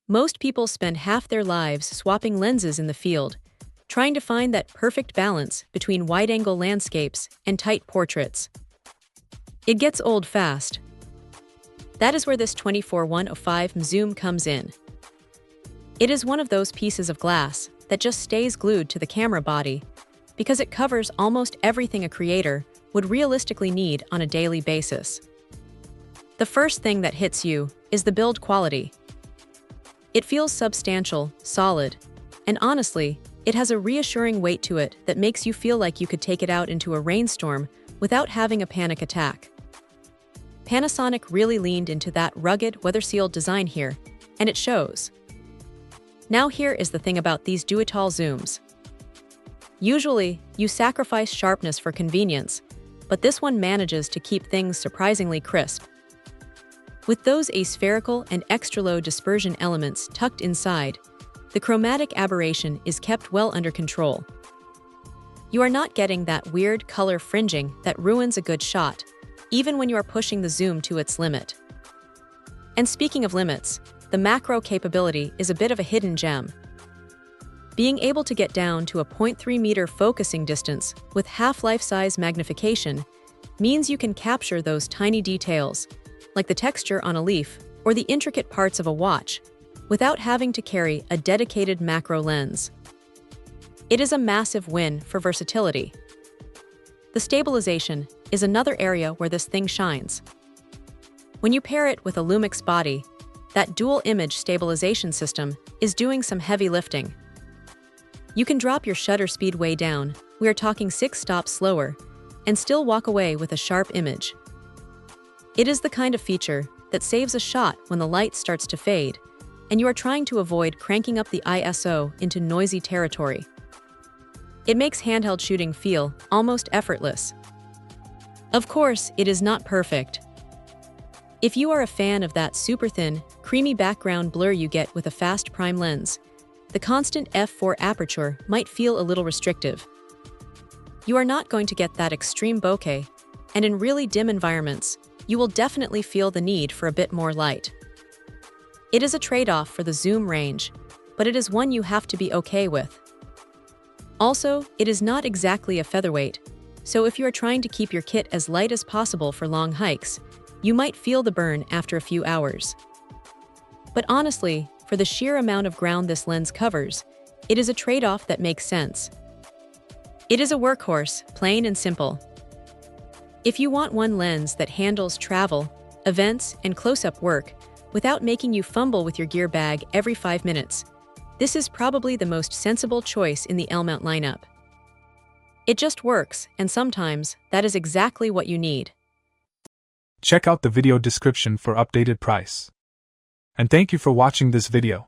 Most people spend half their lives swapping lenses in the field, trying to find that perfect balance between wide-angle landscapes and tight portraits. It gets old fast. That is where this 24-105 zoom comes in. It is one of those pieces of glass that just stays glued to the camera body because it covers almost everything a creator would realistically need on a daily basis. The first thing that hits you is the build quality. It feels substantial, solid, and honestly, it has a reassuring weight to it that makes you feel like you could take it out into a rainstorm without having a panic attack. Panasonic really leaned into that rugged, weather-sealed design here, and it shows. Now here is the thing about these do-it-all zooms. Usually, you sacrifice sharpness for convenience, but this one manages to keep things surprisingly crisp. With those aspherical and extra-low dispersion elements tucked inside, the chromatic aberration is kept well under control. You are not getting that weird color fringing that ruins a good shot, even when you are pushing the zoom to its limit. And speaking of limits, the macro capability is a bit of a hidden gem. Being able to get down to a 0.3-meter focusing distance with half-life-size magnification means you can capture those tiny details, like the texture on a leaf or the intricate parts of a watch, without having to carry a dedicated macro lens. It is a massive win for versatility. The stabilization is another area where this thing shines. When you pair it with a LUMIX body, that dual-image stabilization system is doing some heavy lifting. You can drop your shutter speed way down, we are talking 6 stops slower, and still walk away with a sharp image. It is the kind of feature that saves a shot when the light starts to fade, and you are trying to avoid cranking up the ISO into noisy territory. It makes handheld shooting feel almost effortless. Of course, it is not perfect. If you are a fan of that super thin, creamy background blur you get with a fast prime lens, the constant f4 aperture might feel a little restrictive. You are not going to get that extreme bokeh, and in really dim environments, you will definitely feel the need for a bit more light. It is a trade-off for the zoom range, but it is one you have to be okay with. Also, it is not exactly a featherweight, so if you are trying to keep your kit as light as possible for long hikes, you might feel the burn after a few hours. But honestly, for the sheer amount of ground this lens covers, it is a trade-off that makes sense. It is a workhorse, plain and simple. If you want one lens that handles travel, events, and close-up work without making you fumble with your gear bag every 5 minutes, this is probably the most sensible choice in the L-mount lineup. It just works, and sometimes that is exactly what you need. Check out the video description for updated price. And thank you for watching this video.